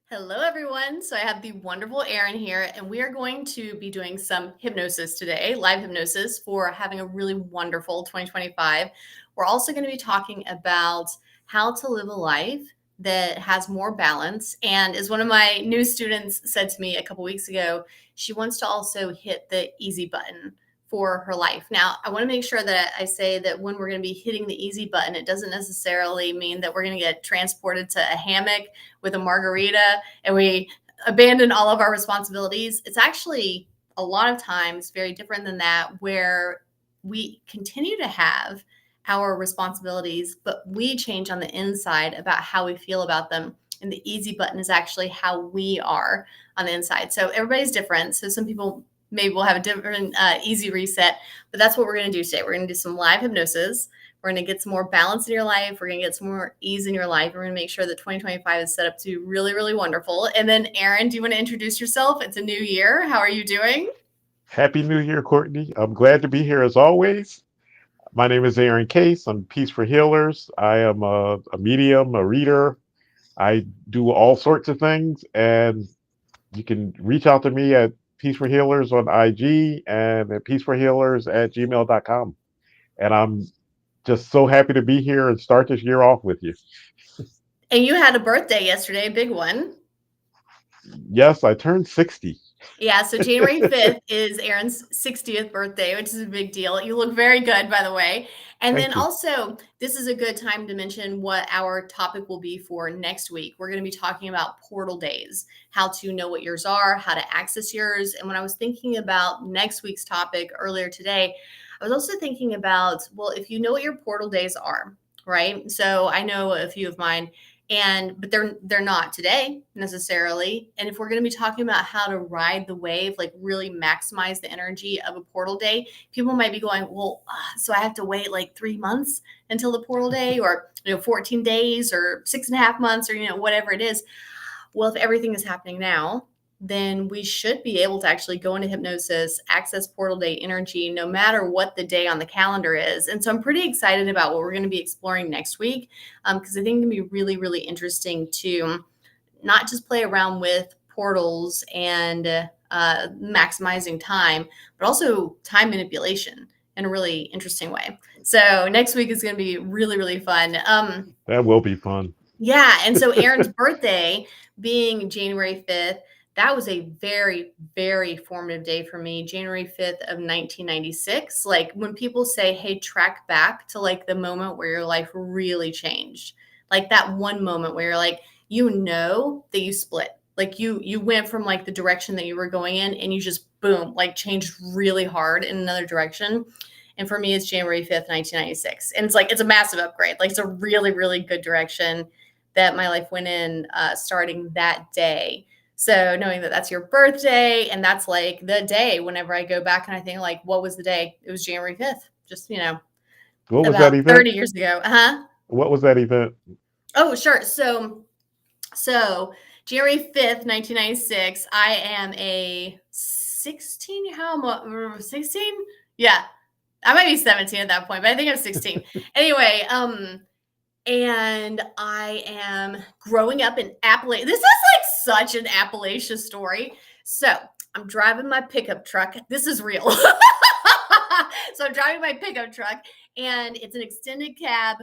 Hello, everyone. So I have the wonderful Erin here, and we are going to be doing some hypnosis today, live hypnosis for having a really wonderful 2025. We're also going to be talking about how to live a life that has more balance. And as one of my new students said to me a couple weeks ago, she wants to also hit the easy button for her life. Now, I want to make sure that I say that when we're going to be hitting the easy button, it doesn't necessarily mean that we're going to get transported to a hammock with a margarita and we abandon all of our responsibilities. It's actually a lot of times very different than that, where we continue to have our responsibilities, but we change on the inside about how we feel about them. And the easy button is actually how we are on the inside. So everybody's different. So some people maybe we'll have a different easy reset, but that's what we're going to do today. We're going to do some live hypnosis. We're going to get some more balance in your life. We're going to get some more ease in your life. We're going to make sure that 2025 is set up to be really, really wonderful. And then, Erin, do you want to introduce yourself? It's a new year. How are you doing? Happy New Year, Courtney. I'm glad to be here as always. My name is Aaron Case. I'm Peace for Healers. I am a medium, a reader. I do all sorts of things, and you can reach out to me at Peace for Healers on IG and at peaceforhealers@gmail.com. And I'm just so happy to be here and start this year off with you. And you had a birthday yesterday, a big one. Yes, I turned 60. Yeah, so January 5th is Aaron's 60th birthday, which is a big deal. You look very good, by the way. And then Thank you. also, this is a good time to mention what our topic will be for next week. We're going to be talking about portal days, how to know what yours are, how to access yours. And when I was thinking about next week's topic earlier today, I was also thinking about, well, if you know what your portal days are, right? So I know a few of mine, but they're not today necessarily. And if we're going to be talking about how to ride the wave, like really maximize the energy of a portal day, people might be going, well, so I have to wait like 3 months until the portal day, or 14 days or 6.5 months, or whatever it is. Well, if everything is happening now, then we should be able to actually go into hypnosis, access portal day energy, no matter what the day on the calendar is. And so I'm pretty excited about what we're going to be exploring next week, because I think it can be really, really interesting to not just play around with portals and maximizing time, but also time manipulation in a really interesting way. So next week is going to be really, really fun. That will be fun. Yeah. And so Aaron's birthday being January 5th, that was a very, very formative day for me. January 5th of 1996. Like when people say, hey, track back to like the moment where your life really changed, like that one moment where you're like, that you split. Like you went from like the direction that you were going in and you just boom, like changed really hard in another direction. And for me, it's January 5th, 1996. And it's like, it's a massive upgrade. Like it's a really, really good direction that my life went in starting that day. So knowing that that's your birthday and that's like the day whenever I go back and I think like, what was the day? It was January 5th, just, What was that about event? 30 years ago. Uh-huh. What was that event? Oh, sure. So January 5th, 1996, I am a 16. How am I? 16? Yeah. I might be 17 at that point, but I think I'm 16. Anyway, and I am growing up in Appalachia. This is like such an Appalachia story. So I'm driving my pickup truck. This is real. So I'm driving my pickup truck, and it's an extended cab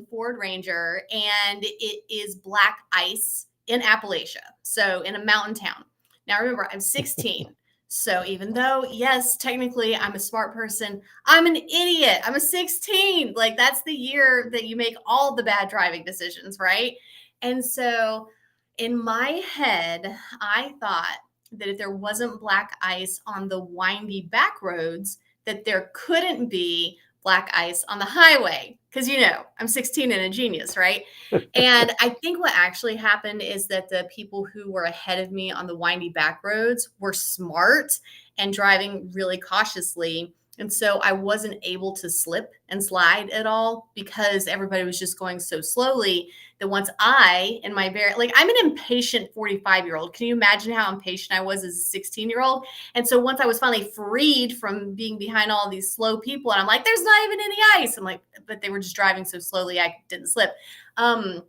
Ford Ranger, and it is black ice in Appalachia. So in a mountain town. Now remember, I'm 16. So even though, yes, technically I'm a smart person, I'm an idiot. I'm a 16. Like that's the year that you make all the bad driving decisions, right? And so in my head, I thought that if there wasn't black ice on the windy back roads, that there couldn't be black ice on the highway. Because, I'm 16 and a genius, right? And I think what actually happened is that the people who were ahead of me on the windy back roads were smart and driving really cautiously. And so I wasn't able to slip and slide at all because everybody was just going so slowly that once in my I'm an impatient 45-year-old. Can you imagine how impatient I was as a 16-year-old? And so once I was finally freed from being behind all these slow people, and I'm like, there's not even any ice. I'm like, but they were just driving so slowly, I didn't slip. Um,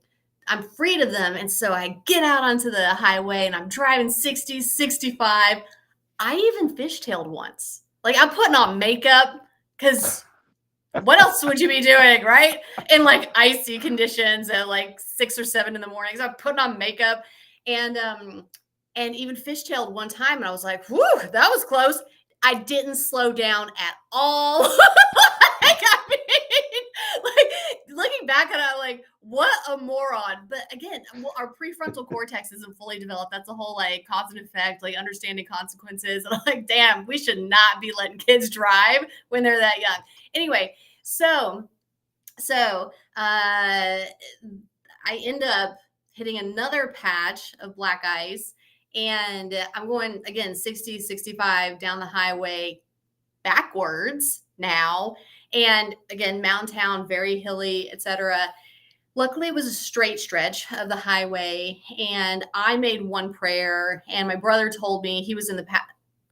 I'm freed of them. And so I get out onto the highway and I'm driving 60, 65. I even fishtailed once. Like, I'm putting on makeup because what else would you be doing, right? In like icy conditions at like 6 or 7 in the morning. So I'm putting on makeup and even fishtailed one time, and I was like, whew, that was close. I didn't slow down at all. Like, I mean, like looking back at it, I'm like, what a moron. But again, our prefrontal cortex isn't fully developed. That's a whole like cause and effect, like understanding consequences. And I'm like, damn, we should not be letting kids drive when they're that young. Anyway, so I end up hitting another patch of black ice, and I'm going again 60, 65 down the highway backwards now. And again, mountain town, very hilly, etc. Luckily, it was a straight stretch of the highway, and I made one prayer. And my brother told me he was in the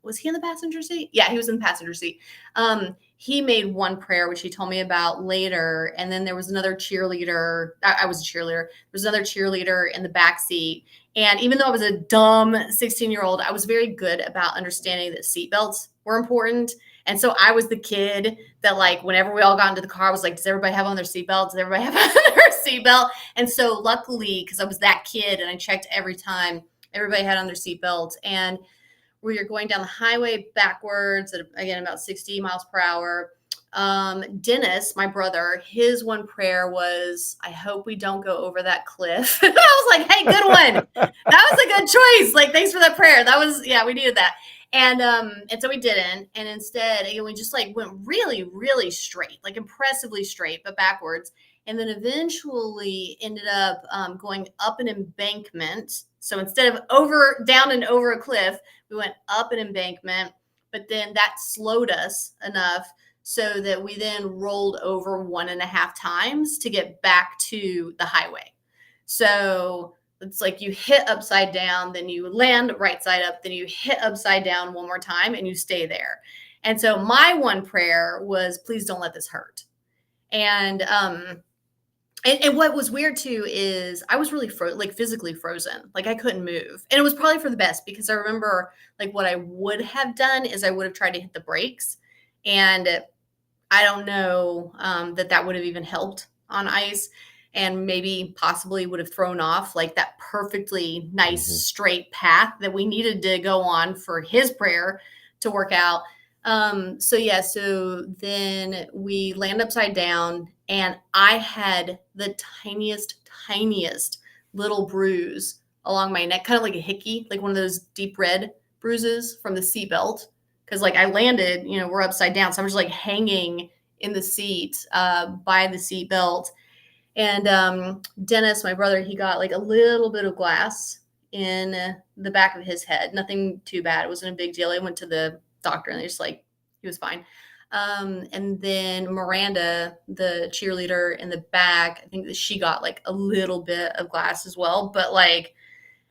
was he in the passenger seat? Yeah, he was in the passenger seat. He made one prayer, which he told me about later. And then there was another cheerleader. I was a cheerleader. There was another cheerleader in the back seat. And even though I was a dumb 16-year-old, I was very good about understanding that seatbelts were important. And so I was the kid that, like, whenever we all got into the car, I was like, does everybody have on their seatbelt? Does everybody have on their seatbelt? And so luckily, because I was that kid and I checked every time, everybody had on their seatbelt. And we were going down the highway backwards at, again, about 60 miles per hour. Dennis, my brother, his one prayer was, I hope we don't go over that cliff. I was like, hey, good one. That was a good choice. Like, thanks for that prayer. That was, yeah, we needed that. And so we didn't. And instead, again, we just like went really, really straight, like impressively straight, but backwards. And then eventually ended up going up an embankment. So instead of down and over a cliff, we went up an embankment, but then that slowed us enough so that we then rolled over 1.5 times to get back to the highway. So it's like you hit upside down, then you land right side up, then you hit upside down one more time and you stay there. And so my one prayer was, please don't let this hurt. And what was weird too is I was really like physically frozen. Like, I couldn't move. And it was probably for the best, because I remember like what I would have done is I would have tried to hit the brakes. And I don't know that would have even helped on ice, and maybe possibly would have thrown off like that perfectly nice straight path that we needed to go on for his prayer to work out. So then we land upside down, and I had the tiniest little bruise along my neck, kind of like a hickey, like one of those deep red bruises from the seatbelt. Cause like I landed, we're upside down. So I'm just like hanging in the seat by the seatbelt. And Dennis, my brother, he got like a little bit of glass in the back of his head. Nothing too bad. It wasn't a big deal. I went to the doctor and they just like, he was fine. And then Miranda, the cheerleader in the back, I think that she got like a little bit of glass as well, but like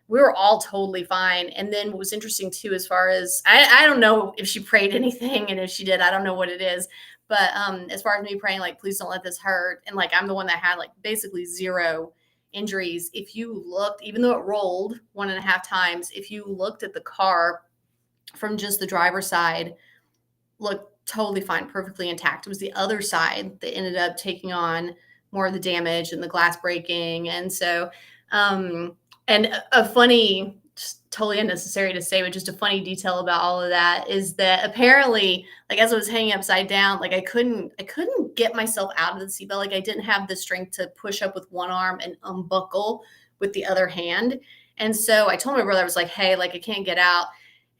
we were all totally fine. And then what was interesting too, as far as, I don't know if she prayed anything, and if she did, I don't know what it is. But as far as me praying, like, please don't let this hurt. And like, I'm the one that had like basically 0 injuries. If you looked, even though it rolled 1.5 times, if you looked at the car from just the driver's side, looked totally fine, perfectly intact. It was the other side that ended up taking on more of the damage and the glass breaking. And so, and a funny, just totally unnecessary to say, but just a funny detail about all of that is that apparently, like, as I was hanging upside down, like I couldn't get myself out of the seatbelt. Like, I didn't have the strength to push up with one arm and unbuckle with the other hand. And so I told my brother, I was like, hey, like I can't get out.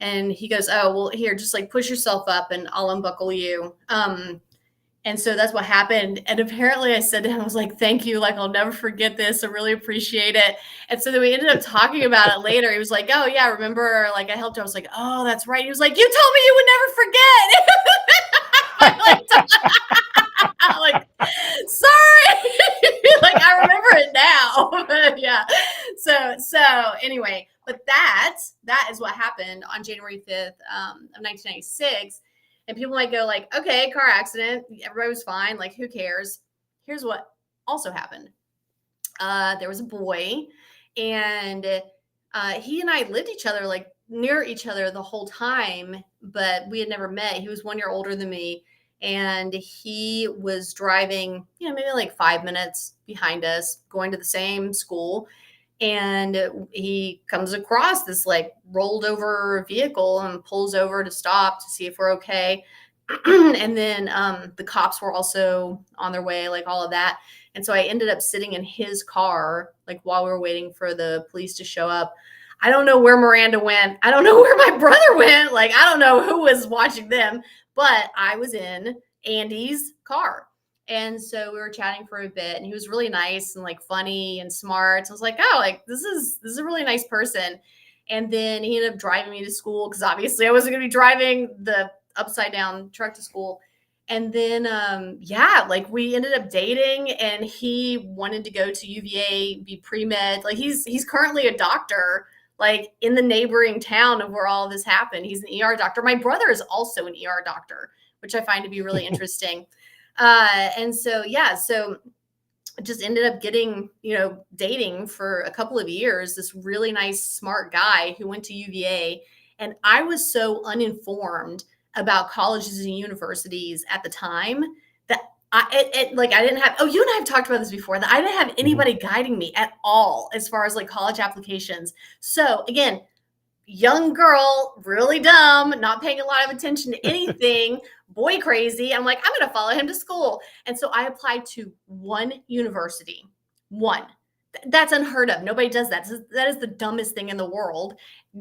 And he goes, oh, well, here, just like push yourself up and I'll unbuckle you. And so that's what happened. And apparently I said to him, I was like, thank you. Like, I'll never forget this. I really appreciate it. And so then we ended up talking about it later. He was like, oh yeah, remember, like I helped you. I was like, oh, that's right. He was like, you told me you would never forget. I'm like, sorry. Like, I remember it now. But yeah. So anyway, but that is what happened on January 5th of 1996. And people might go like, okay, car accident, everybody was fine. Like, who cares? Here's what also happened. there was a boy, and he and I lived each other like near each other the whole time, but we had never met. He was 1 year older than me, and he was driving, maybe like 5 minutes behind us, going to the same school. And he comes across this like rolled over vehicle and pulls over to stop to see if we're okay. And then the cops were also on their way, like all of that. And so I ended up sitting in his car, like while we were waiting for the police to show up. I don't know where Miranda went. I don't know where my brother went. Like, I don't know who was watching them, but I was in Andy's car. And so we were chatting for a bit, and he was really nice and like funny and smart. So I was like, oh, like this is a really nice person. And then he ended up driving me to school because obviously I wasn't going to be driving the upside down truck to school. And then like we ended up dating, and he wanted to go to UVA, be pre-med. Like he's currently a doctor, like in the neighboring town of where all of this happened. He's an ER doctor. My brother is also an ER doctor, which I find to be really interesting. And so just ended up getting, dating for a couple of years, this really nice, smart guy who went to UVA. And I was so uninformed about colleges and universities at the time that I didn't have, you and I have talked about this before, that I didn't have anybody guiding me at all as far as like college applications. So again, young girl, really dumb, not paying a lot of attention to anything, boy crazy. I'm like, I'm going to follow him to school. And so I applied to one university. One. That's unheard of. Nobody does that. That is the dumbest thing in the world.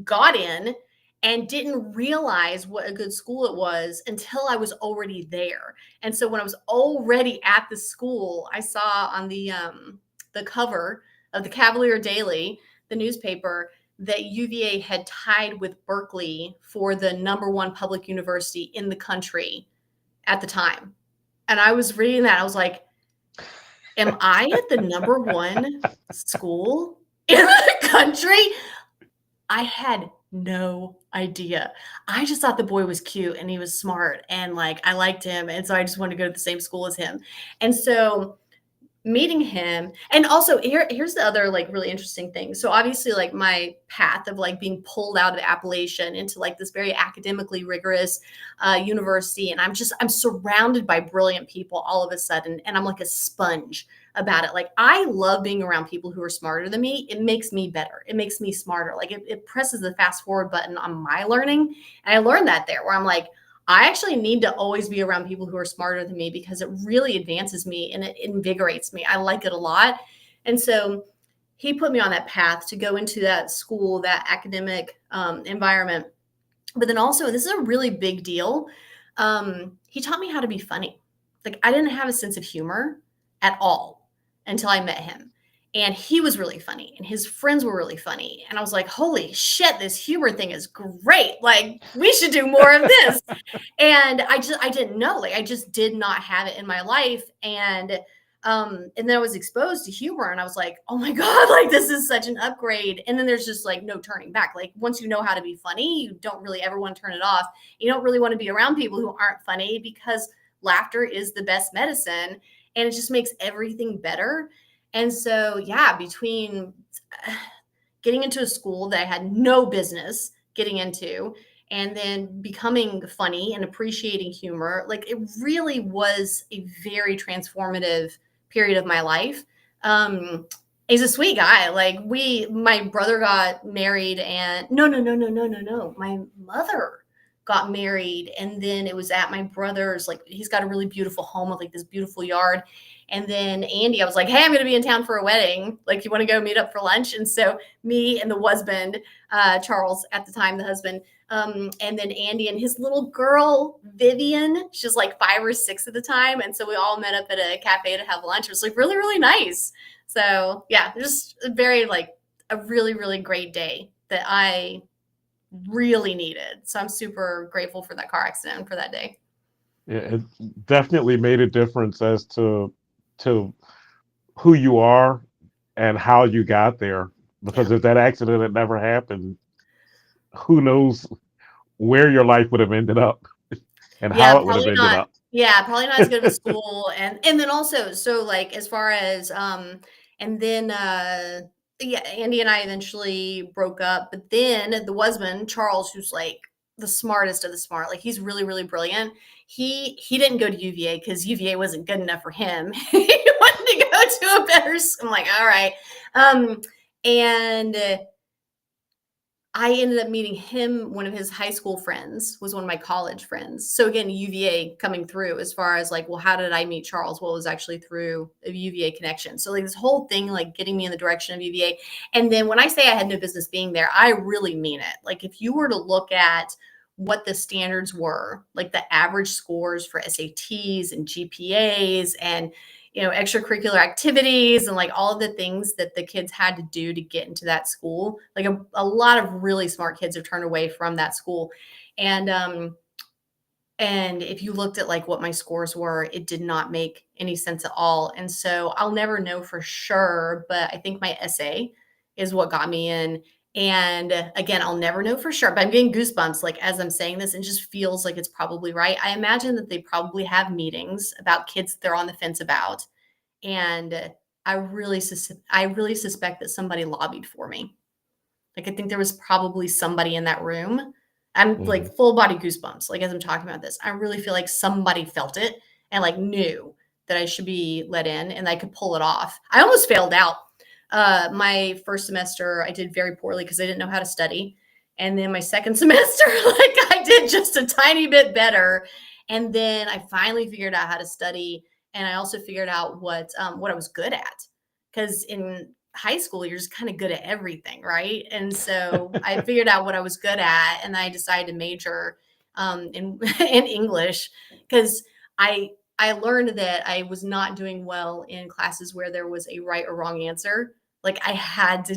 Got in and didn't realize what a good school it was until I was already there. And so when I was already at the school, I saw on the cover of the Cavalier Daily, the newspaper, that UVA had tied with Berkeley for the #1 public university in the country at the time. And I was reading that. I was like, am I at the #1 school in the country? I had no idea. I just thought the boy was cute and he was smart and like I liked him. And so I just wanted to go to the same school as him. And so meeting him, and also here's the other like really interesting thing. So obviously like my path of like being pulled out of Appalachian into like this very academically rigorous university, and I'm surrounded by brilliant people all of a sudden, and I'm like a sponge about it. Like I love being around people who are smarter than me. It makes me better. It makes me smarter. Like it presses the fast forward button on my learning. And I learned that there, where I'm like, I actually need to always be around people who are smarter than me because it really advances me and it invigorates me. I like it a lot. And so he put me on that path to go into that school, that academic environment. But then also, this is a really big deal. He taught me how to be funny. Like I didn't have a sense of humor at all until I met him. And he was really funny and his friends were really funny. And I was like, holy shit, this humor thing is great. Like we should do more of this. And I didn't know, like, I just did not have it in my life. And then I was exposed to humor and I was like, oh my God, like this is such an upgrade. And then there's just like no turning back. Like once you know how to be funny, you don't really ever want to turn it off. You don't really want to be around people who aren't funny because laughter is the best medicine and it just makes everything better. And so, between getting into a school that I had no business getting into and then becoming funny and appreciating humor, like it really was a very transformative period of my life. He's a sweet guy. Like my brother got married and no. My mother got married. And then it was at my brother's, like he's got a really beautiful home with like this beautiful yard. And then Andy, I was like, hey, I'm going to be in town for a wedding. Like, you want to go meet up for lunch? And so me and the husband, Charles at the time, the husband, and then Andy and his little girl, Vivian, she's like 5 or 6 at the time. And so we all met up at a cafe to have lunch. It was like really, really nice. So just very like a really, really great day that I really needed. So I'm super grateful for that car accident and for that day. Yeah, it definitely made a difference as to who you are and how you got there. Because if that accident had never happened, who knows where your life would have ended up and how it would have ended up. Yeah, probably not as good of a school. And then also, so like as far as And then, yeah, Andy and I eventually broke up. But then the husband, Charles, who's like the smartest of the smart, like he's really, really brilliant. He didn't go to UVA because UVA wasn't good enough for him. He wanted to go to a better school. I'm like, all right. And I ended up meeting him. One of his high school friends was one of my college friends. So again, UVA coming through as far as like, well, how did I meet Charles? Well, it was actually through a UVA connection. So like this whole thing, like getting me in the direction of UVA. And then when I say I had no business being there, I really mean it. Like if you were to look at what the standards were, like the average scores for SATs and GPAs and extracurricular activities and like all of the things that the kids had to do to get into that school. Like a lot of really smart kids have turned away from that school. And if you looked at like what my scores were, it did not make any sense at all. And so I'll never know for sure, but I think my essay is what got me in. And again, I'll never know for sure, but I'm getting goosebumps like as I'm saying this, and just feels like it's probably right. I imagine that they probably have meetings about kids they're on the fence about. And I really suspect that somebody lobbied for me. Like I think there was probably somebody in that room. I'm Hmm. like full body goosebumps. Like as I'm talking about this, I really feel like somebody felt it and like knew that I should be let in and I could pull it off. I almost failed out. My first semester, I did very poorly because I didn't know how to study. And then my second semester, like I did just a tiny bit better. And then I finally figured out how to study. And I also figured out what I was good at. Because in high school, you're just kind of good at everything, right? And so I figured out what I was good at, and I decided to major in in English because I learned that I was not doing well in classes where there was a right or wrong answer. Like I had to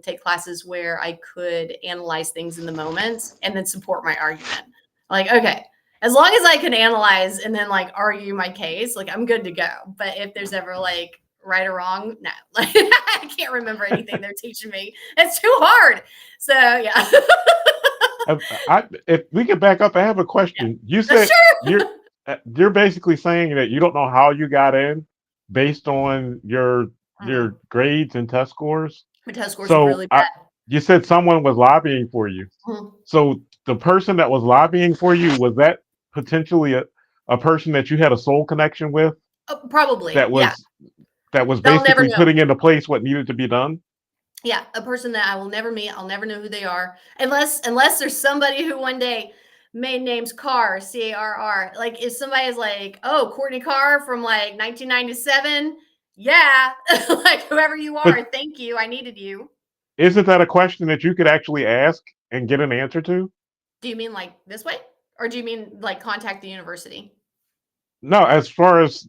take classes where I could analyze things in the moment and then support my argument. Like, okay, as long as I can analyze and then like argue my case, like I'm good to go. But if there's ever like right or wrong, no, like I can't remember anything they're teaching me. It's too hard. So yeah, If we could back up, I have a yeah, question. You that's said true. you're basically saying that you don't know how you got in based on your Mhm. grades and test scores. My test scores are So really bad. you said someone was lobbying for you. Mhm. So the person that was lobbying for you, was that potentially a person that you had a soul connection with Probably, that yeah. was that was I'll never basically know. putting into place what needed to be done? Yeah, a person that I will never meet. I'll never know who they are unless there's somebody who one day made names Carr, Carr. Like if somebody is like, "Oh, Courtney Carr from like 1997." Yeah, like whoever you But are, thank you. I needed you. isn't that a question that you could actually ask and get an answer to? Do you mean like this way? Or do you mean like contact the university? No, as far as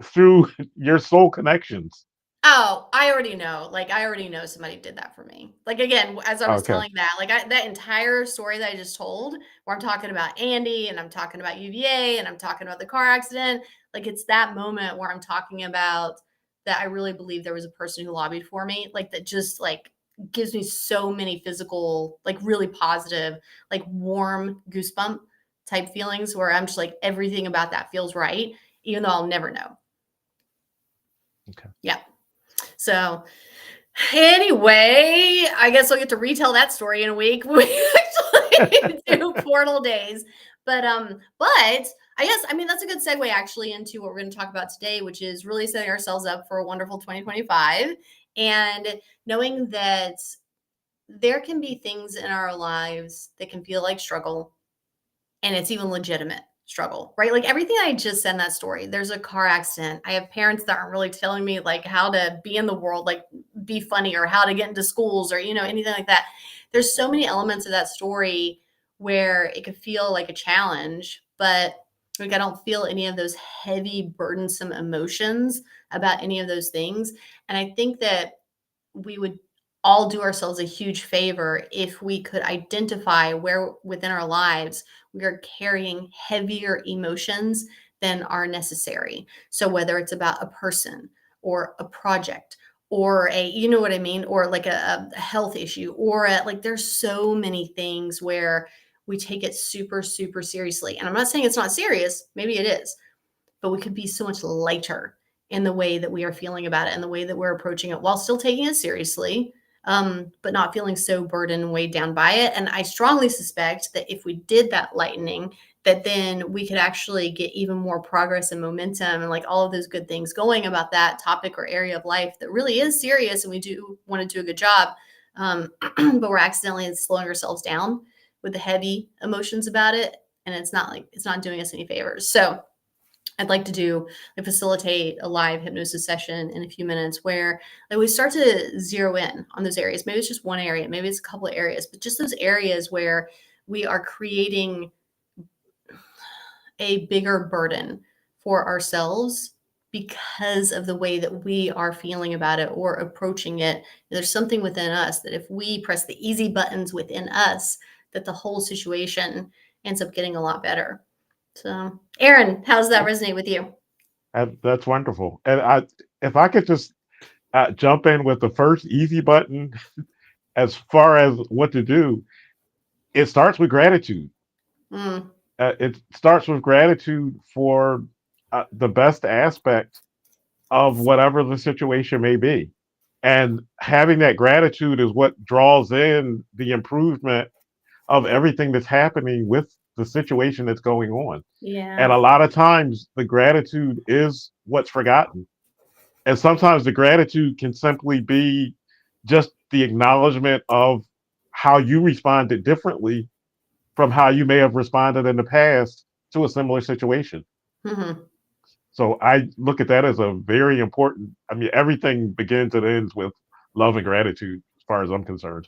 through your soul connections. Oh, I already know. Like, I already know somebody did that for me. Like, again, as I was Okay. telling that, like, that entire story that I just told, where I'm talking about Andy and I'm talking about UVA and I'm talking about the car accident, like, it's that moment where I'm talking about that I really believe there was a person who lobbied for me, like, that just, like, gives me so many physical, like, really positive, like, warm goosebump type feelings where I'm just like, everything about that feels right, even though I'll never know. Okay. Yeah. So, anyway, I guess I'll get to retell that story in a week when we actually do portal days. But I guess I mean that's a good segue actually into what we're going to talk about today, which is really setting ourselves up for a wonderful 2025 and knowing that there can be things in our lives that can feel like struggle and it's even legitimate struggle, right? Like everything I just said in that story, there's a car accident. I have parents that aren't really telling me like how to be in the world, like be funny or how to get into schools or, anything like that. There's so many elements of that story where it could feel like a challenge, but like I don't feel any of those heavy, burdensome emotions about any of those things. And I think that we would all do ourselves a huge favor if we could identify where within our lives we are carrying heavier emotions than are necessary. So whether it's about a person or a project or you know what I mean, or like a health issue or like there's so many things where we take it super, super seriously. And I'm not saying it's not serious, maybe it is, but we could be so much lighter in the way that we are feeling about it and the way that we're approaching it while still taking it seriously, but not feeling so burdened and weighed down by it. And I strongly suspect that if we did that lightening, that then we could actually get even more progress and momentum and like all of those good things going about that topic or area of life that really is serious and we do want to do a good job. But we're accidentally slowing ourselves down with the heavy emotions about it. And it's not doing us any favors. So I'd like to facilitate a live hypnosis session in a few minutes where like we start to zero in on those areas. Maybe it's just one area, maybe it's a couple of areas, but just those areas where we are creating a bigger burden for ourselves because of the way that we are feeling about it or approaching it. There's something within us that if we press the easy buttons within us, that the whole situation ends up getting a lot better. So, Aaron, how does that resonate with you? That's wonderful. And if I could just jump in with the first easy button, as far as what to do, it starts with gratitude. Mm, It starts with gratitude for the best aspect of whatever the situation may be. And having that gratitude is what draws in the improvement of everything that's happening with the situation that's going on. And yeah. a lot of times the gratitude is what's forgotten. And sometimes the gratitude can simply be just the acknowledgement of how you responded differently from how you may have responded in the past to a similar situation. Mm-hmm. So I look at that as a very important. I mean, everything begins and ends with love and gratitude, as far as I'm concerned.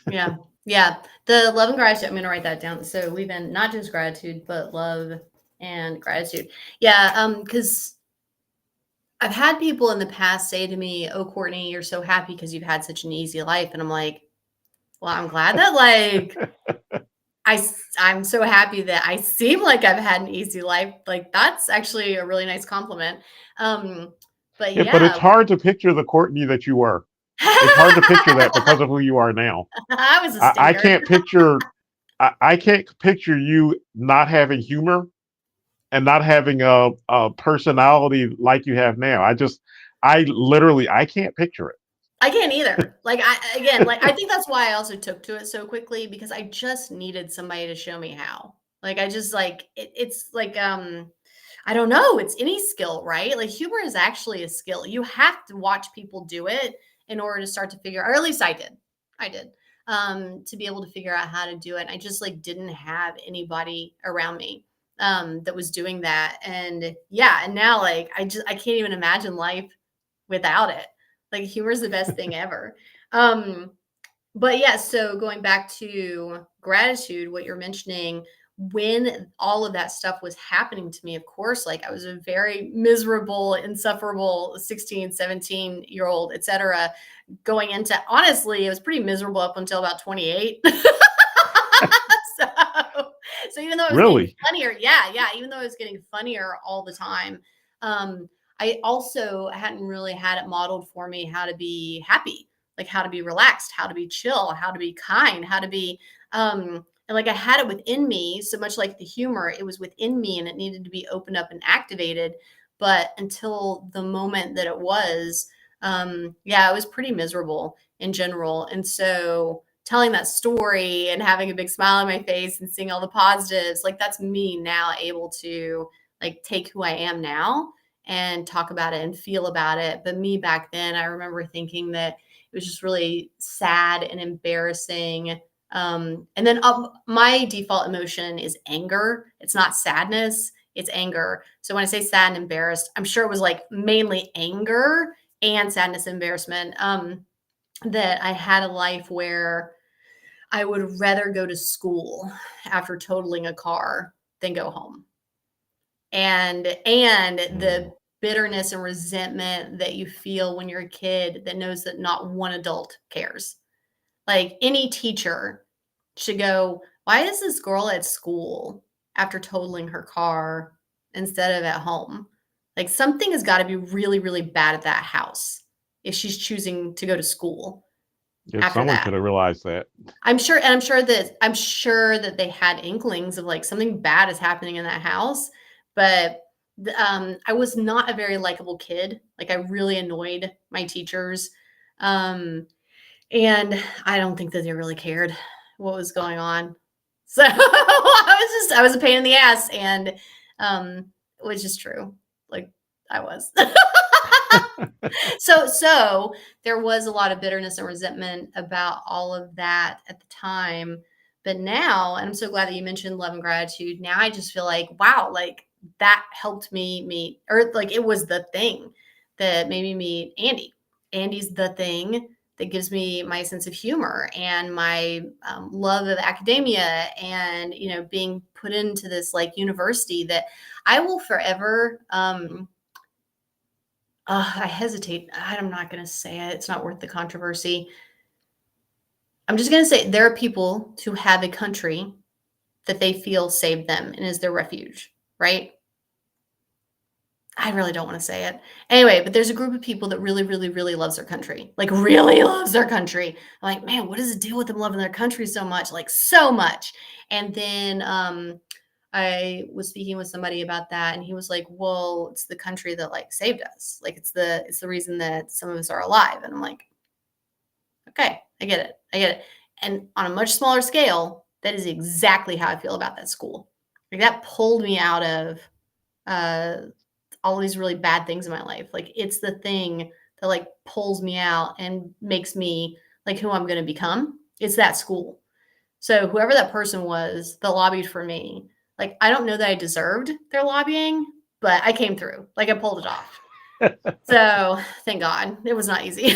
Yeah. Yeah. The love and gratitude, I'm going to write that down. So we've been not just gratitude, but love and gratitude. Yeah. Because I've had people in the past say to me, "Oh, Courtney, you're so happy because you've had such an easy life." And I'm like, well, I'm glad that like I'm so happy that I seem like I've had an easy life. Like that's actually a really nice compliment. Um, but Yeah, but it's yeah. hard to picture the Courtney that you were. It's hard to picture that because of who you are now. I was a I stinker. can't picture. I can't picture you not having humor and not having a personality like you have now. I literally, I can't picture it. I can't either. Like I think that's why I also took to it so quickly because I just needed somebody to show me how. Like I just like it's like I don't know, it's any skill, right? Like humor is actually a skill. You have to watch people do it in order to start to figure, or at least I did. I did. To be able to figure out how to do it. I just like didn't have anybody around me that was doing that. And yeah, and now like I can't even imagine life without it. Like humor is the best thing ever. Um, but yeah, so going back to gratitude, what you're mentioning, when all of that stuff was happening to me, of course, like I was a very miserable, insufferable 16, 17-year-old, etc. Going into honestly, it was pretty miserable up until about 28. so, so even though I was getting Really, funnier, even though I was getting funnier all the time, um, I also hadn't really had it modeled for me how to be happy, like how to be relaxed, how to be chill, how to be kind, how to be, and like I had it within me, so much like the humor, it was within me and it needed to be opened up and activated. But until the moment that it was, yeah, it was pretty miserable in general. And so telling that story and having a big smile on my face and seeing all the positives, like that's me now able to like take who I am now and talk about it and feel about it. But me back then, I remember thinking that it was just really sad and embarrassing. And then my default emotion is anger. It's not sadness, it's anger. So when I say sad and embarrassed, I'm sure it was like mainly anger and sadness and embarrassment. That I had a life where I would rather go to school after totaling a car than go home. And mm, the bitterness and resentment that you feel when you're a kid that knows that not one adult cares. Like any teacher should go, why is this girl at school after totaling her car instead of at home? Like something has got to be really, really bad at that house if she's choosing to go to school if after someone that. could have realized that, I'm sure that they had inklings of like something bad is happening in that house, but I was not a very likable kid. Like I really annoyed my teachers. Um, and I don't think that they really cared what was going on. So I was a pain in the ass, and which is true. Like I was. So there was a lot of bitterness and resentment about all of that at the time. But now, and I'm so glad that you mentioned love and gratitude. Now I just feel like, wow, like that helped me meet, or like it was the thing that made me meet Andy. Andy's the thing that gives me my sense of humor and my love of academia, and being put into this like university that I will forever I hesitate. I'm not going to say it. It's not worth the controversy. I'm just going to say there are people who have a country that they feel saved them and is their refuge, right? I really don't want to say it. Anyway, but there's a group of people that really, really, really loves their country. Like really loves their country. I'm like, man, what is the deal with them loving their country so much? Like so much. And then I was speaking with somebody about that, and he was like, well, it's the country that like saved us. Like it's the reason that some of us are alive. And I'm like, okay, I get it. I get it. And on a much smaller scale, that is exactly how I feel about that school. Like that pulled me out of all these really bad things in my life. Like it's the thing that like pulls me out and makes me like who I'm going to become. It's that school. So whoever that person was that lobbied for me, like I don't know that I deserved their lobbying, but I came through. Like I pulled it off. So thank God. It was not easy.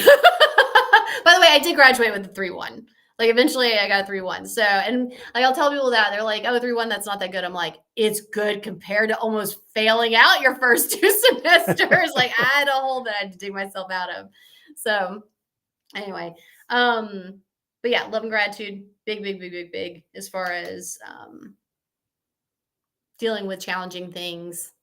By the way, I did graduate with a 3.1. Like eventually I got a 3.1. So, and like I'll tell people that they're like, oh, 3.1, that's not that good. I'm like, it's good compared to almost failing out your first 2 semesters. Like I had a hole that I had to dig myself out of. So anyway, but yeah, love and gratitude, big, big, big, big, big, as far as dealing with challenging things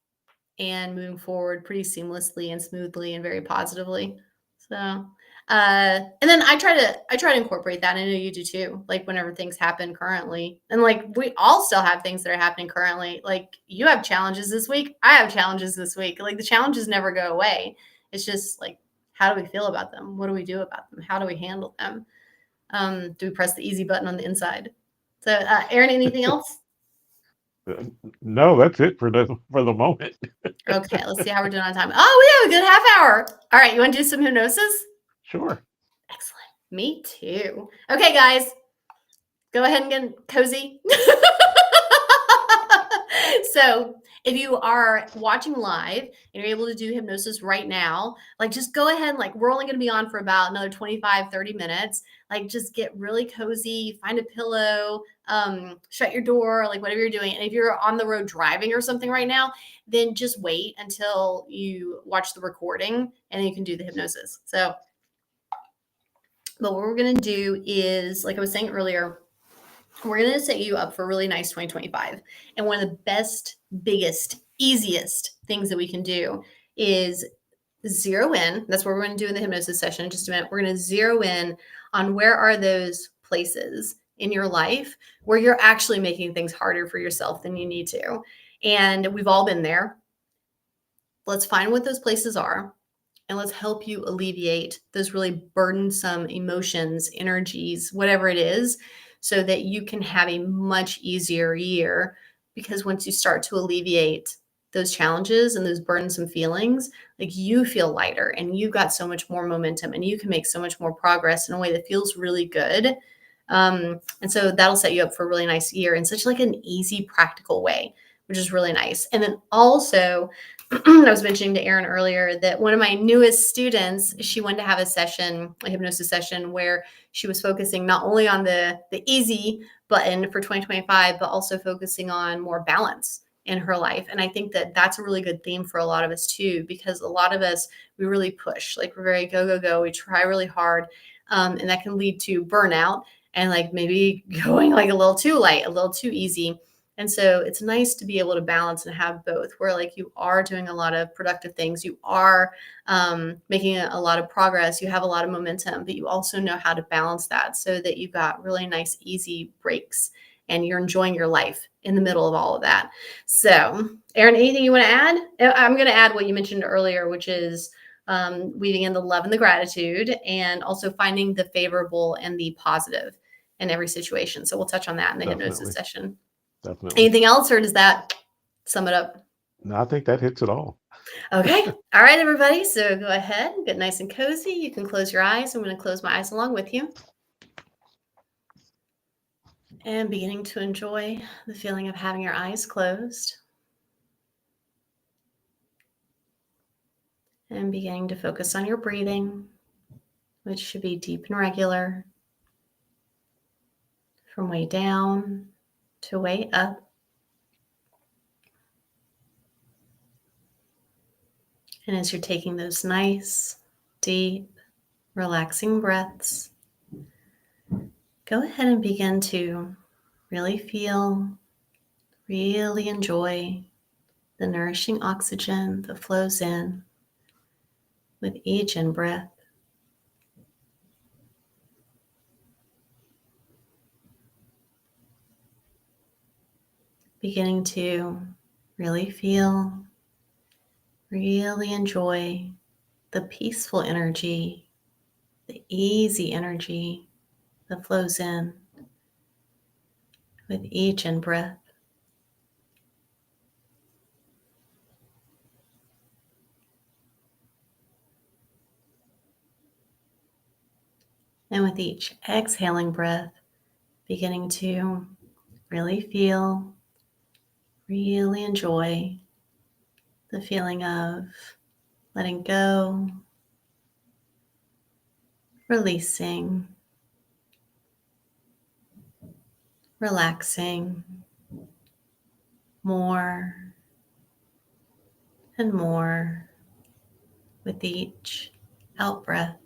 and moving forward pretty seamlessly and smoothly and very positively. So, and then I try to incorporate that. I know you do too. Like whenever things happen currently, and like we all still have things that are happening currently. Like you have challenges this week. I have challenges this week. Like the challenges never go away. It's just like, how do we feel about them? What do we do about them? How do we handle them? Do we press the easy button on the inside? So, Aaron, anything else? No, that's it for the moment. Okay, let's see how we're doing on time. Oh, we have a good half hour. All right, you want to do some hypnosis? Sure. Excellent. Me too. Okay, guys, go ahead and get cozy. So if you are watching live and you're able to do hypnosis right now, like just go ahead, like we're only going to be on for about another 25, 30 minutes. Like just get really cozy, find a pillow, shut your door, like whatever you're doing. And if you're on the road driving or something right now, then just wait until you watch the recording and then you can do the hypnosis. So, but what we're going to do is, like I was saying earlier, we're going to set you up for a really nice 2025. And one of the best, biggest, easiest things that we can do is zero in. That's what we're going to do in the hypnosis session in just a minute. We're going to zero in on where are those places in your life where you're actually making things harder for yourself than you need to. And we've all been there. Let's find what those places are. And let's help you alleviate those really burdensome emotions, energies, whatever it is, so that you can have a much easier year. Because once you start to alleviate those challenges and those burdensome feelings, like you feel lighter and you've got so much more momentum and you can make so much more progress in a way that feels really good. And so that'll set you up for a really nice year in such like an easy, practical way, which is really nice. And then also, I was mentioning to Erin earlier that one of my newest students, she wanted to have a session, a hypnosis session, where she was focusing not only on the easy button for 2025, but also focusing on more balance in her life. And I think that that's a really good theme for a lot of us too, because a lot of us, we really push, like we're very go, go, go. We try really hard. And that can lead to burnout and like maybe going like a little too light, a little too easy. And so it's nice to be able to balance and have both, where like you are doing a lot of productive things, you are making a lot of progress, you have a lot of momentum, but you also know how to balance that so that you've got really nice, easy breaks and you're enjoying your life in the middle of all of that. So, Erin, anything you want to add? I'm going to add what you mentioned earlier, which is weaving in the love and the gratitude, and also finding the favorable and the positive in every situation. So we'll touch on that in the hypnosis session. Definitely. Anything else, or does that sum it up? No, I think that hits it all. Okay. All right, everybody. So go ahead, get nice and cozy. You can close your eyes. I'm going to close my eyes along with you. And beginning to enjoy the feeling of having your eyes closed. And beginning to focus on your breathing, which should be deep and regular, from way down to way up. And as you're taking those nice, deep, relaxing breaths, go ahead and begin to really feel, really enjoy the nourishing oxygen that flows in with each in-breath. Beginning to really feel, really enjoy the peaceful energy, the easy energy that flows in with each in-breath. And with each exhaling breath, beginning to really feel, really enjoy the feeling of letting go, releasing, relaxing more and more with each out breath.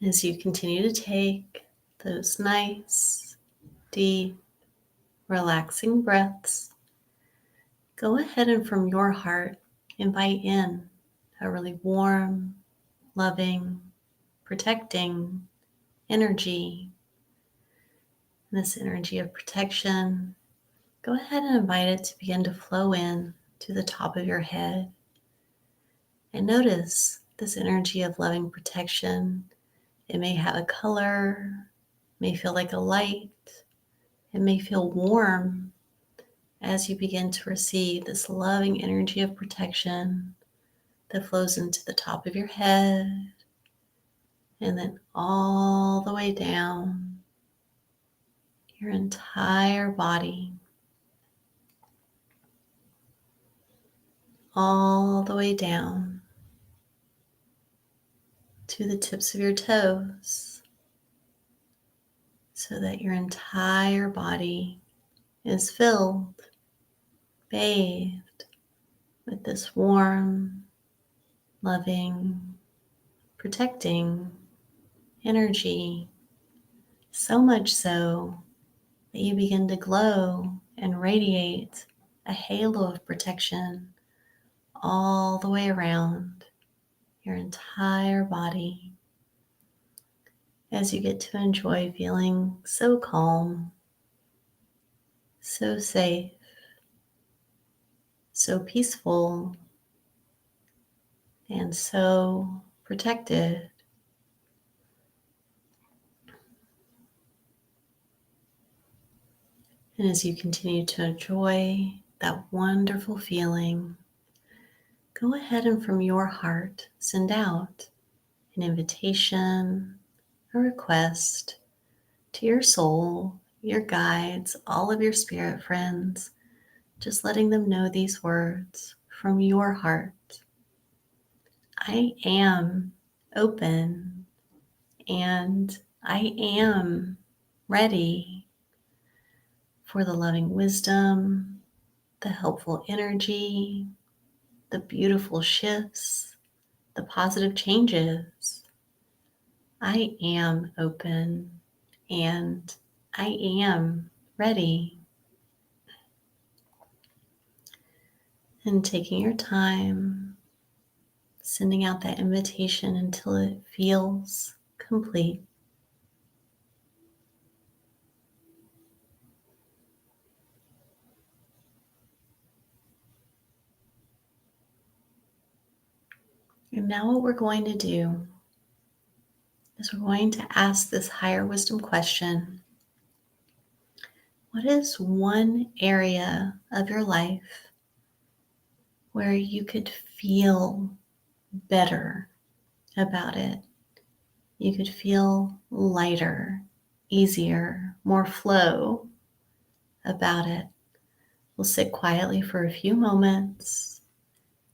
As you continue to take those nice, deep, relaxing breaths, go ahead and from your heart, invite in a really warm, loving, protecting energy. This energy of protection, go ahead and invite it to begin to flow in to the top of your head. And notice this energy of loving protection. It may have a color, may feel like a light, it may feel warm as you begin to receive this loving energy of protection that flows into the top of your head and then all the way down your entire body, all the way down to the tips of your toes, so that your entire body is filled, bathed with this warm, loving, protecting energy, so much so that you begin to glow and radiate a halo of protection all the way around your entire body, as you get to enjoy feeling so calm, so safe, so peaceful, and so protected. And as you continue to enjoy that wonderful feeling, go ahead and from your heart send out an invitation, a request to your soul, your guides, all of your spirit friends, just letting them know these words from your heart. I am open and I am ready for the loving wisdom, the helpful energy, the beautiful shifts, the positive changes. I am open and I am ready. And taking your time, sending out that invitation until it feels complete. And now what we're going to do is we're going to ask this higher wisdom question. What is one area of your life where you could feel better about it? You could feel lighter, easier, more flow about it. We'll sit quietly for a few moments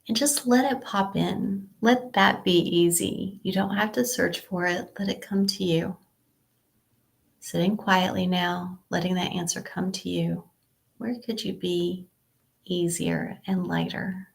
and just let it pop in. Let that be easy. You don't have to search for it. Let it come to you. Sitting quietly now, letting that answer come to you. Where could you be easier and lighter?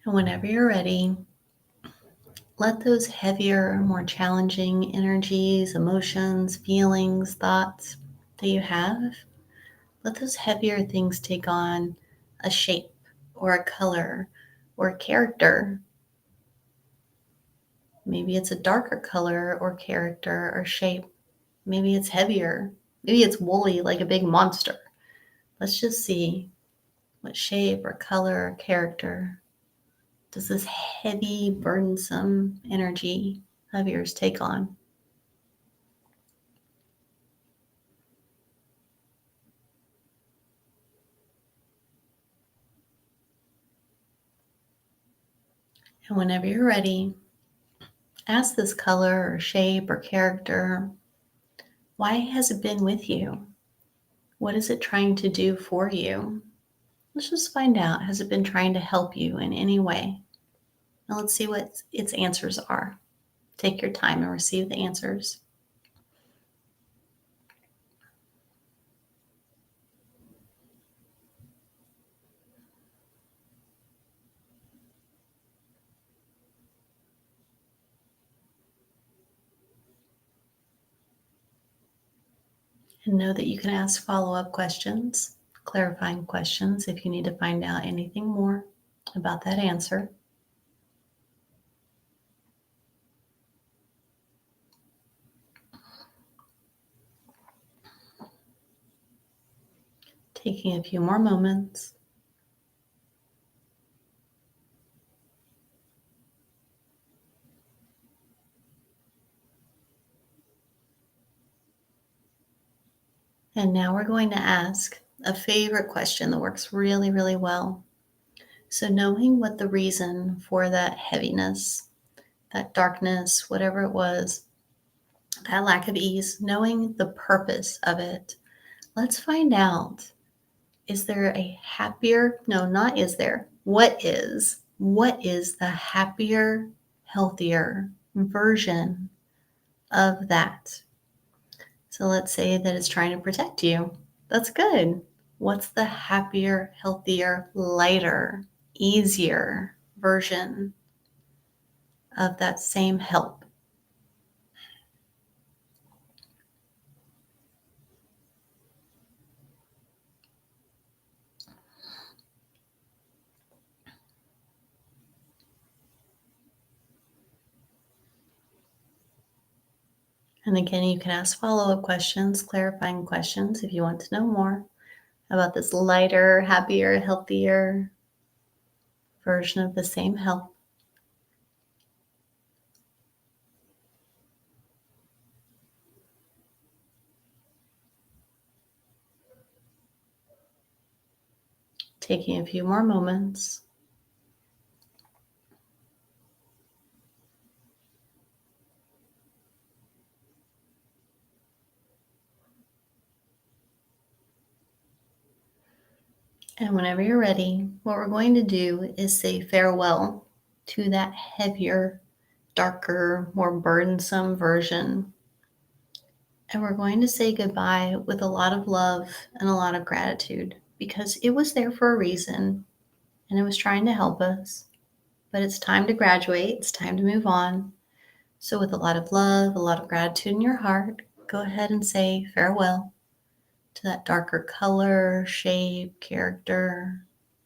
And whenever you're ready, let those heavier, more challenging energies, emotions, feelings, thoughts that you have, let those heavier things take on a shape or a color or a character. Maybe it's a darker color or character or shape. Maybe it's heavier. Maybe it's woolly like a big monster. Let's just see what shape or color or character does this heavy, burdensome energy of yours take on. And whenever you're ready, ask this color or shape or character, why has it been with you? What is it trying to do for you? Let's just find out. Has it been trying to help you in any way? Now let's see what its answers are. Take your time and receive the answers. And know that you can ask follow-up questions, clarifying questions if you need to find out anything more about that answer. Taking a few more moments. And now we're going to ask a favorite question that works really, really well. So knowing what the reason for that heaviness, that darkness, whatever it was, that lack of ease, knowing the purpose of it, let's find out, is there a happier, no, not is there, what is the happier, healthier version of that? So let's say that it's trying to protect you. That's good. What's the happier, healthier, lighter, easier version of that same help? And again, you can ask follow-up questions, clarifying questions if you want to know more about this lighter, happier, healthier version of the same help. Taking a few more moments. And whenever you're ready, what we're going to do is say farewell to that heavier, darker, more burdensome version And we're going to say goodbye with a lot of love and a lot of gratitude because it was there for a reason and it was trying to help us. But it's time to graduate. It's time to move on. So, with a lot of love, a lot of gratitude in your heart, go ahead and say farewell to that darker color, shape, character,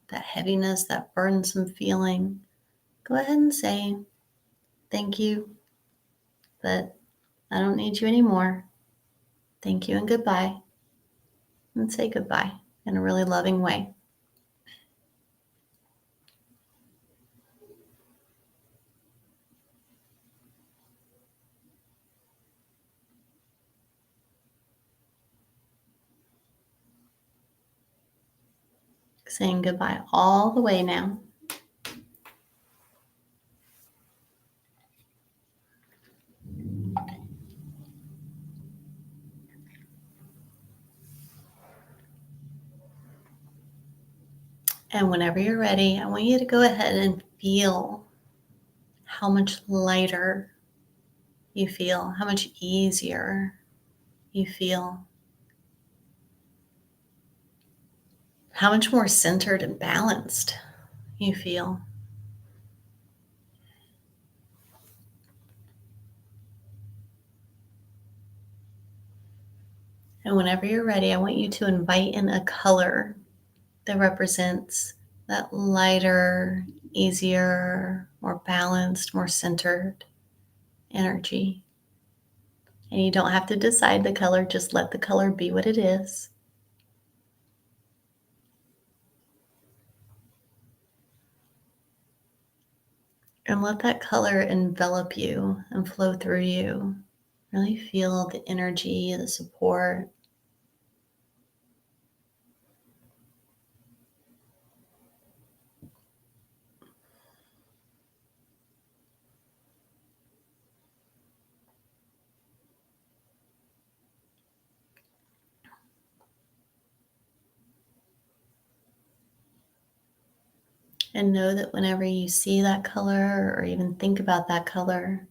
that heaviness, that burdensome feeling. Go ahead and say, thank you, but I don't need you anymore. Thank you and goodbye. And say goodbye in a really loving way. Saying goodbye all the way now. And whenever you're ready, I want you to go ahead and feel how much lighter you feel, how much easier you feel, how much more centered and balanced you feel. And whenever you're ready, I want you to invite in a color that represents that lighter, easier, more balanced, more centered energy. And you don't have to decide the color, just let the color be what it is. And let that color envelop you and flow through you. Really feel the energy, the support. And know that whenever you see that color or even think about that color,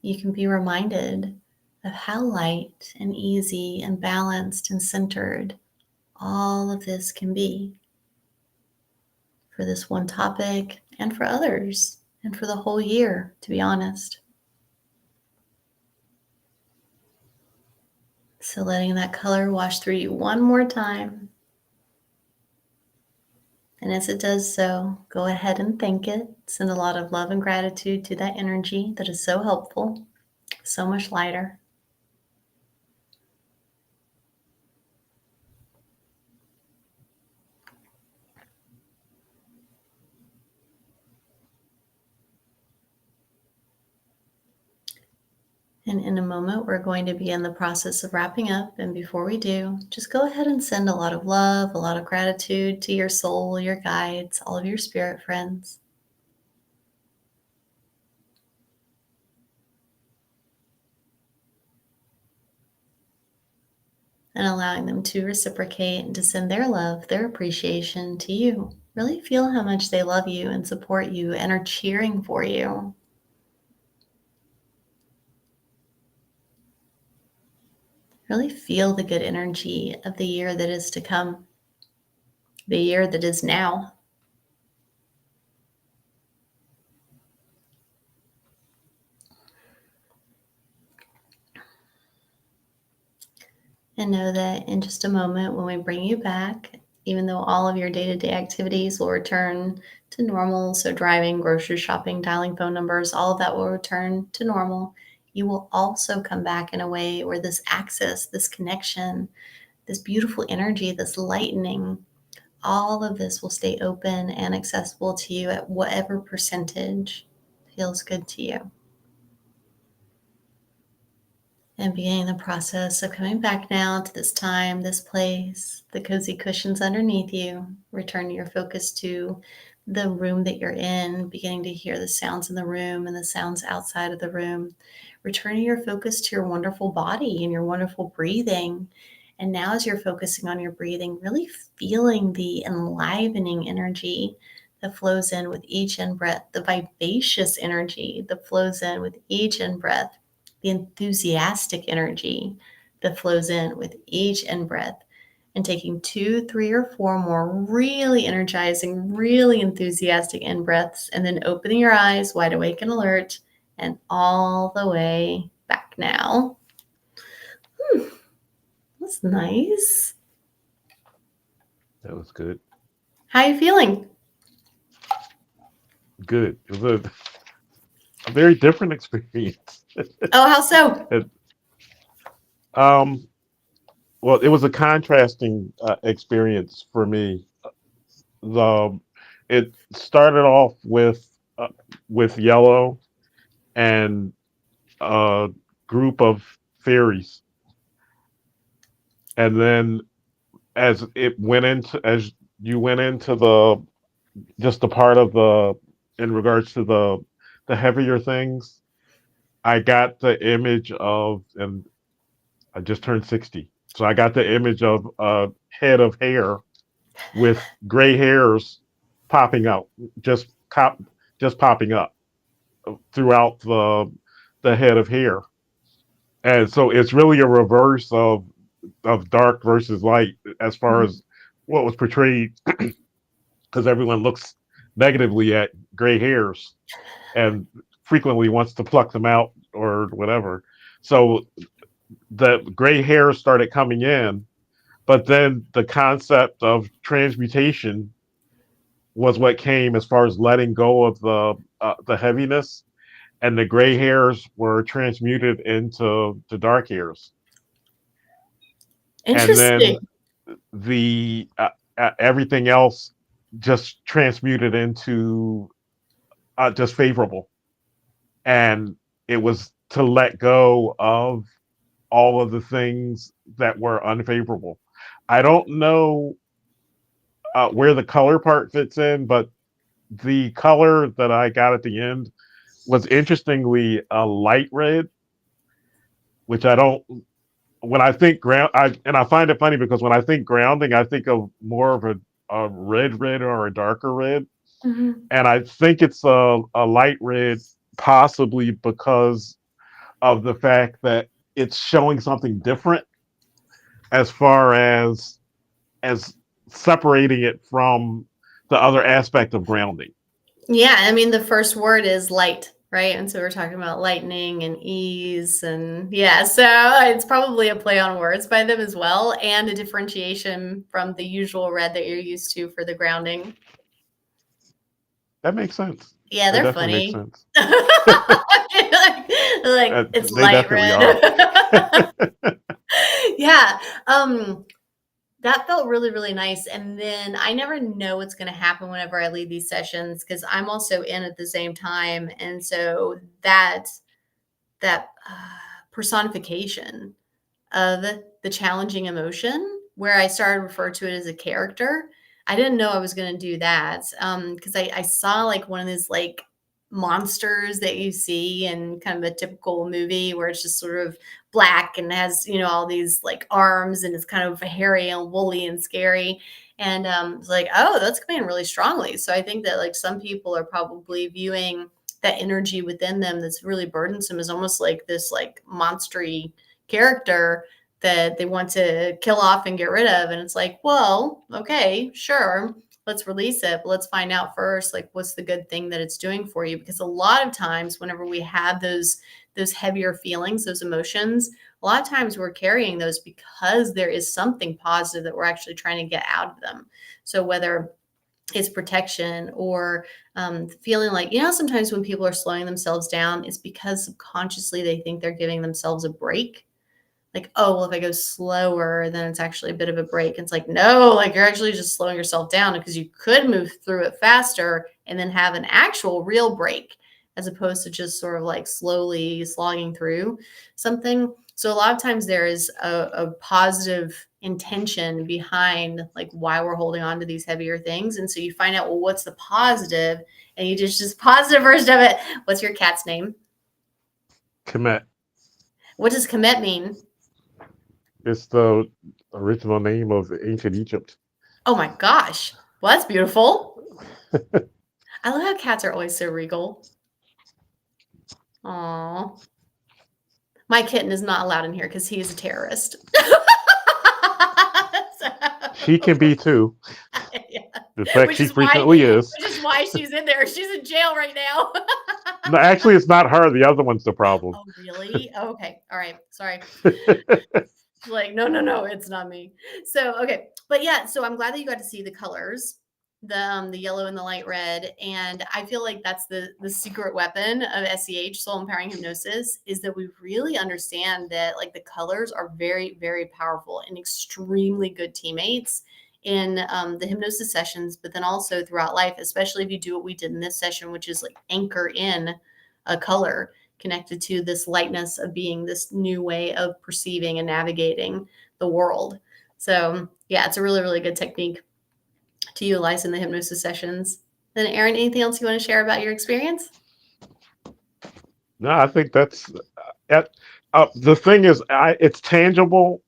you can be reminded of how light and easy and balanced and centered all of this can be for this one topic and for others and for the whole year, to be honest. So letting that color wash through you one more time. And as it does so, go ahead and thank it. Send a lot of love and gratitude to that energy that is so helpful, so much lighter. And in a moment, we're going to begin the process of wrapping up. And before we do, just go ahead and send a lot of love, a lot of gratitude to your soul, your guides, all of your spirit friends. And allowing them to reciprocate and to send their love, their appreciation to you. Really feel how much they love you and support you and are cheering for you. Really feel the good energy of the year that is to come, the year that is now. And know that in just a moment, when we bring you back, even though all of your day-to-day activities will return to normal, so driving, grocery shopping, dialing phone numbers, all of that will return to normal, you will also come back in a way where this access, this connection, this beautiful energy, this lightening, all of this will stay open and accessible to you at whatever percentage feels good to you. And beginning the process of coming back now to this time, this place, the cozy cushions underneath you. Return your focus to the room that you're in, beginning to hear the sounds in the room and the sounds outside of the room. Returning your focus to your wonderful body and your wonderful breathing. And now, as you're focusing on your breathing, really feeling the enlivening energy that flows in with each in breath, the vivacious energy that flows in with each in breath, the enthusiastic energy that flows in with each in breath, and taking 2, 3, or 4 more really energizing, really enthusiastic in breaths, and then opening your eyes wide awake and alert, and all the way back now. That's nice. That was good. How are you feeling? Good. It was a very different experience. Oh, how so? It, um, well, it was a contrasting experience for me. The it started off with yellow and a group of fairies, and then as you went into the just the part of the in regards to the heavier things, I got the image of, and I just turned 60, so I got the image of a head of hair with gray hairs popping out, just just popping up throughout the head of hair. And so it's really a reverse of dark versus light as far Mhm. as what was portrayed, because everyone looks negatively at gray hairs and frequently wants to pluck them out or whatever. So the gray hairs started coming in, but then the concept of transmutation was what came as far as letting go of the heaviness, and the gray hairs were transmuted into the dark hairs, and then Interesting. the everything else just transmuted into just favorable, and it was to let go of all of the things that were unfavorable. I don't know where the color part fits in, but the color that I got at the end was interestingly a light red, which I don't. When I think I find it funny because when I think grounding, I think of more of a red or a darker red, Mhm. and I think it's a light red, possibly because of the fact that it's showing something different as far as separating it from the other aspect of grounding. Yeah, I mean, the first word is light, right? And so we're talking about lightning and ease, and yeah, so it's probably a play on words by them as well, and a differentiation from the usual red that you're used to for the grounding. That makes sense. Yeah, That they're definitely makes funny. sense. Like it's They light definitely are. red. Yeah. That felt really, really nice. And then I never know what's going to happen whenever I lead these sessions because I'm also in at the same time. And so that personification of the challenging emotion, where I started to refer to it as a character. I didn't know I was going to do that because I saw like one of these like monsters that you see in kind of a typical movie where it's just sort of black and has all these like arms and it's kind of hairy and woolly and scary. And it's like, oh, that's coming in really strongly. So I think that like some people are probably viewing that energy within them that's really burdensome as almost like this like monstery character that they want to kill off and get rid of. And it's like, well, okay, sure, let's release it, but let's find out first, like, what's the good thing that it's doing for you? Because a lot of times, whenever we have those heavier feelings, those emotions, a lot of times we're carrying those because there is something positive that we're actually trying to get out of them. So whether it's protection or feeling like, sometimes when people are slowing themselves down, it's because subconsciously they think they're giving themselves a break, like, oh, well, if I go slower, then it's actually a bit of a break. It's like, no, like you're actually just slowing yourself down because you could move through it faster and then have an actual real break as opposed to just sort of like slowly slogging through something. So a lot of times there is a positive intention behind like why we're holding on to these heavier things. And so you find out, well, what's the positive? And you just positive version of it. What's your cat's name? Kemet. What does commit mean? It's the original name of ancient Egypt. Oh my gosh. Well, that's beautiful. I love how cats are always so regal. Aw. My kitten is not allowed in here because he is a terrorist. She can be too. Yeah. In fact, Which she is why frequently is. she's in there. She's in jail right now. No, actually, it's not her. The other one's the problem. Oh, really? Oh, okay. All right. Sorry. Like, no, no, no, it's not me. So, okay. But yeah, so I'm glad that you got to see the colors, the yellow and the light red. And I feel like that's the secret weapon of SEH, Soul Empowering Hypnosis, is that we really understand that like the colors are very, very powerful and extremely good teammates in the hypnosis sessions, but then also throughout life, especially if you do what we did in this session, which is like anchor in a color connected to this lightness of being, this new way of perceiving and navigating the world. So yeah, it's a really, really good technique to utilize in the hypnosis sessions. Then Aaron, anything else you want to share about your experience? No, I think that's the thing is, it's tangible.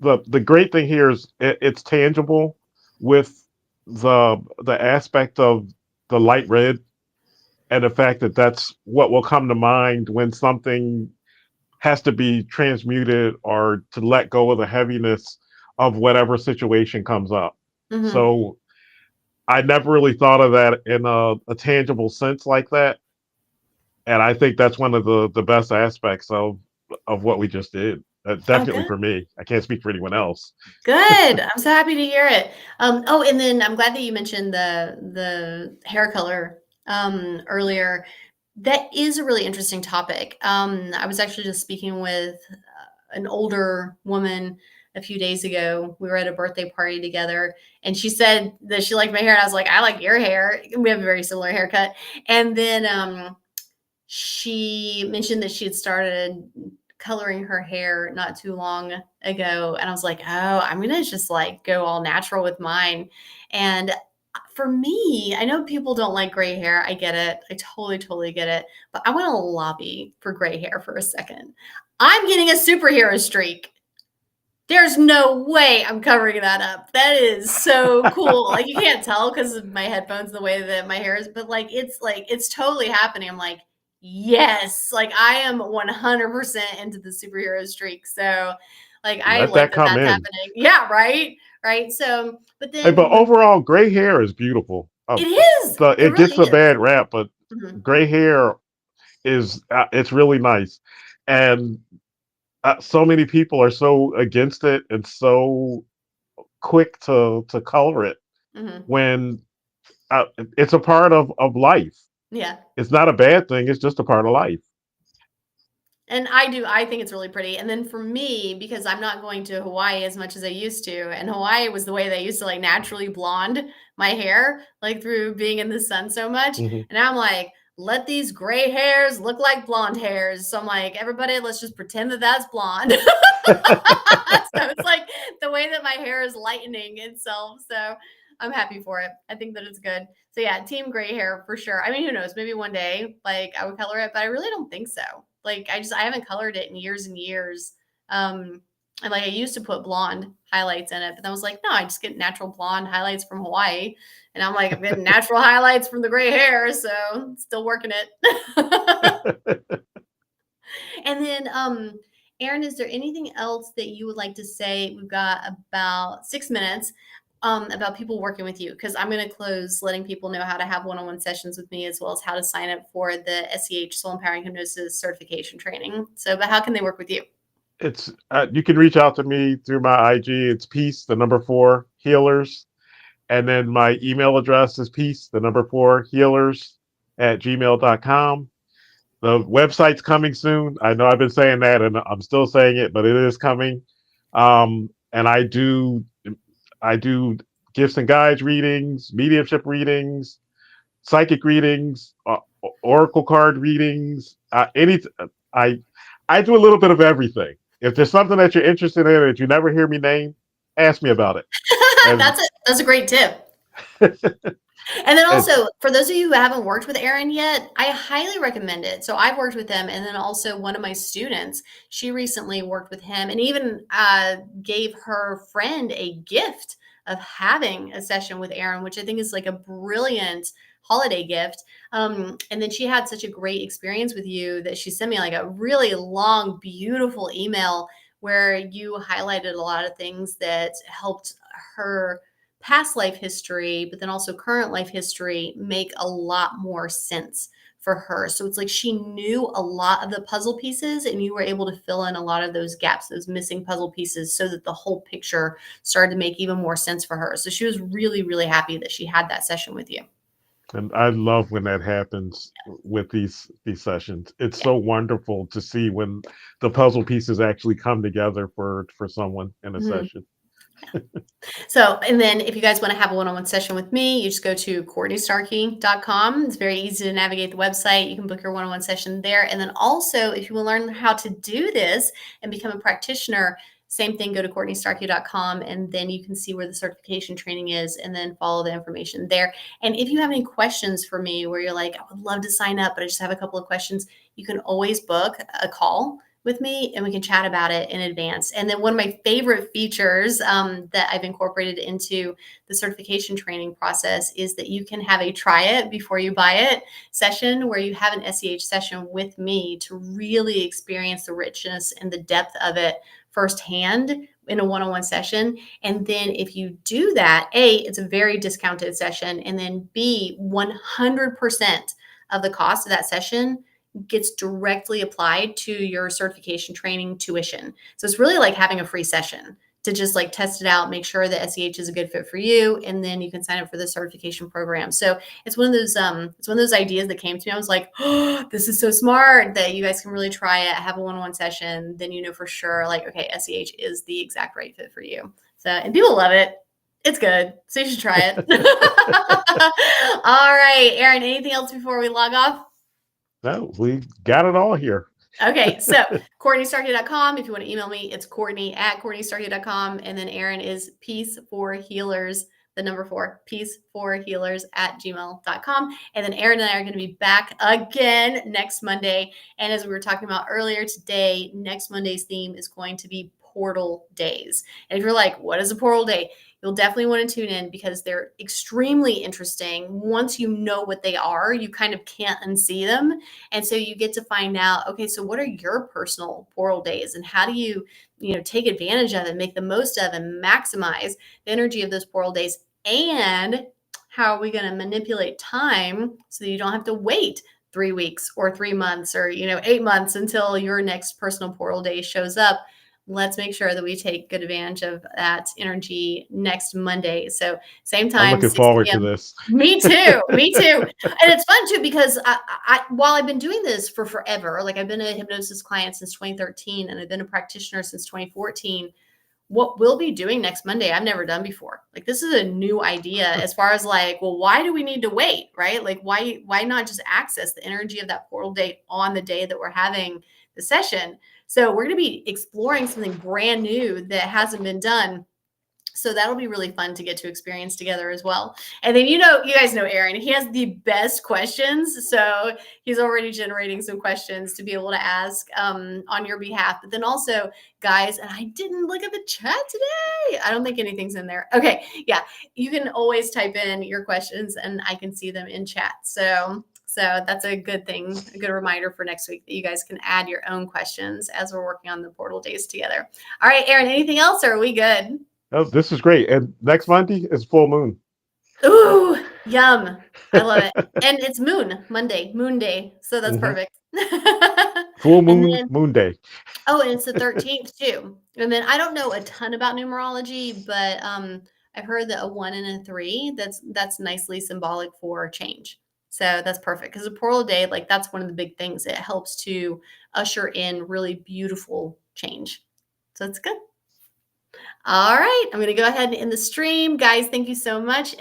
The great thing here is it's tangible with the aspect of the light red and the fact that that's what will come to mind when something has to be transmuted or to let go of the heaviness of whatever situation comes up. Mm-hmm. So I never really thought of that in a tangible sense like that, and I think that's one of the best aspects of what we just did. Oh, Definitely good. for me. I can't speak for anyone else. Good. I'm so happy to hear it. Oh, and then I'm glad that you mentioned the hair color earlier. That is a really interesting topic. I was actually just speaking with an older woman a few days ago. We were at a birthday party together, and she said that she liked my hair, and I was like, "I like your hair." We have a very similar haircut. And then she mentioned that she had started coloring her hair not too long ago, and I was like, "Oh, I'm gonna just like go all natural with mine." And for me, I know people don't like gray hair. I get it. I totally, totally get it. But I want to lobby for gray hair for a second. I'm getting a superhero streak. There's no way I'm covering that up. That is so cool. Like you can't tell because of my headphones, the way that my hair is, but like it's totally happening. I'm like, yes, like I am 100% into the superhero streak. So like I Let like that that come that's in. happening. Yeah, right. Right. So, but Hey, then but when overall, gray hair is beautiful. it is, it It really gets a is. bad rap, but Mhm. gray hair is it's really nice, and so many people are so against it and so quick to color it Mhm. when it's a part of life. Yeah. It's not a bad thing. It's just a part of life. And I think it's really pretty. And then for me, because I'm not going to Hawaii as much as I used to, and Hawaii was the way they used to like naturally blonde my hair, like through being in the sun so much. Hmm. And I'm like, let these gray hairs look like blonde hairs. So I'm like, everybody, let's just pretend that that's blonde. So it's like the way that my hair is lightening itself. So I'm happy for it. I think that it's good. So yeah, team gray hair for sure. I mean, who knows? Maybe one day, like I would color it, but I really don't think so. Like I haven't colored it in years and years. And like I used to put blonde highlights in it, but then I was like, no, I just get natural blonde highlights from Hawaii. And I'm like, I'm getting natural highlights from the gray hair, so still working it. And then, Aaron, is there anything else that you would like to say? We've got about 6 minutes about people working with you, because I'm going to close letting people know how to have one-on-one sessions with me, as well as how to sign up for the SEH Soul Empowering Hypnosis certification training. So, but how can they work with you? It's you can reach out to me through my IG. It's peace the number 4 healers, and then my email address is peace the number 4 healers at gmail.com. The website's coming soon. I know I've been saying that, and I'm still saying it, but it is coming. And I do gifts and guides readings, mediumship readings, psychic readings, oracle card readings. I I do a little bit of everything. If there's something that you're interested in that you never hear me name, ask me about it. And That's a great tip. And then it's also, for those of you who haven't worked with Aaron yet, I highly recommend it. So I've worked with him, and then also one of my students, she recently worked with him, and even gave her friend a gift of having a session with Aaron, which I think is like a brilliant holiday gift. And then she had such a great experience with you that she sent me like a really long, beautiful email where you highlighted a lot of things that helped her past life history, but then also current life history make a lot more sense for her. So it's like she knew a lot of the puzzle pieces and you were able to fill in a lot of those gaps, those missing puzzle pieces, so that the whole picture started to make even more sense for her. So she was really, really happy that she had that session with you. And I love when that happens with these sessions. It's Yeah. so wonderful to see when the puzzle pieces actually come together for someone in a Mhm. session. So, and then if you guys want to have a one-on-one session with me, you just go to CourtneyStarkey.com. It's very easy to navigate the website. You can book your one-on-one session there. And then also, if you want to learn how to do this and become a practitioner, same thing, go to CourtneyStarkey.com and then you can see where the certification training is and then follow the information there. And if you have any questions for me where you're like, I would love to sign up, but I just have a couple of questions, you can always book a call with me and we can chat about it in advance. And then one of my favorite features that I've incorporated into the certification training process is that you can have a try it before you buy it session where you have an SEH session with me to really experience the richness and the depth of it firsthand in a one-on-one session. And then if you do that, A, it's a very discounted session. And then B, 100% of the cost of that session gets directly applied to your certification training tuition. So it's really like having a free session to just like test it out, make sure that SEH is a good fit for you, and then you can sign up for the certification program. So it's one of those ideas that came to me. I was like, oh, this is so smart that you guys can really try it, have a one-on-one session, then you know for sure, like, okay, SEH is the exact right fit for you. So, and people love it. It's good. So you should try it. All right, Aaron, anything else before we log off? No, we got it all here. Okay, so CourtneyStarkey.com. If you want to email me, it's Courtney@CourtneyStarkey.com. And then Aaron is Peace for Healers, the number 4, peaceforhealers@gmail.com. And then Aaron and I are going to be back again next Monday. And as we were talking about earlier today, next Monday's theme is going to be portal days. And if you're like, what is a portal day? You'll definitely want to tune in because they're extremely interesting. Once you know what they are, you kind of can't unsee them. And so you get to find out, okay, so what are your personal portal days and how do you take advantage of it, make the most of and maximize the energy of those portal days? And how are we going to manipulate time so that you don't have to wait 3 weeks or 3 months or 8 months until your next personal portal day shows up? Let's make sure that we take good advantage of that energy next Monday. So same I'm time, looking 6 forward to p.m. this. Me too. Me too. And it's fun too because while I've been doing this for forever, like I've been a hypnosis client since 2013 and I've been a practitioner since 2014. What we'll be doing next Monday, I've never done before. Like this is a new idea as far as like, well, why do we need to wait, right? Like why not just access the energy of that portal date on the day that we're having the session? So we're going to be exploring something brand new that hasn't been done. So that'll be really fun to get to experience together as well. And then, you guys know Aaron, he has the best questions. So he's already generating some questions to be able to ask on your behalf. But then also, guys, and I didn't look at the chat today. I don't think anything's in there. Okay. Yeah. You can always type in your questions and I can see them in chat. So that's a good thing, a good reminder for next week that you guys can add your own questions as we're working on the portal days together. All right, Aaron, anything else or are we good? Oh, this is great. And next Monday is full moon. Ooh, yum. I love it. And it's Monday, moon day. So that's Hmm. perfect. Full And moon, then, moon day. and it's the 13th too. And then I don't know a ton about numerology, but I've heard that a 1 and a 3, that's nicely symbolic for change. So that's perfect because a portal day, like that's one of the big things. It helps to usher in really beautiful change. So it's good. All right. I'm going to go ahead and end the stream. Guys, thank you so much.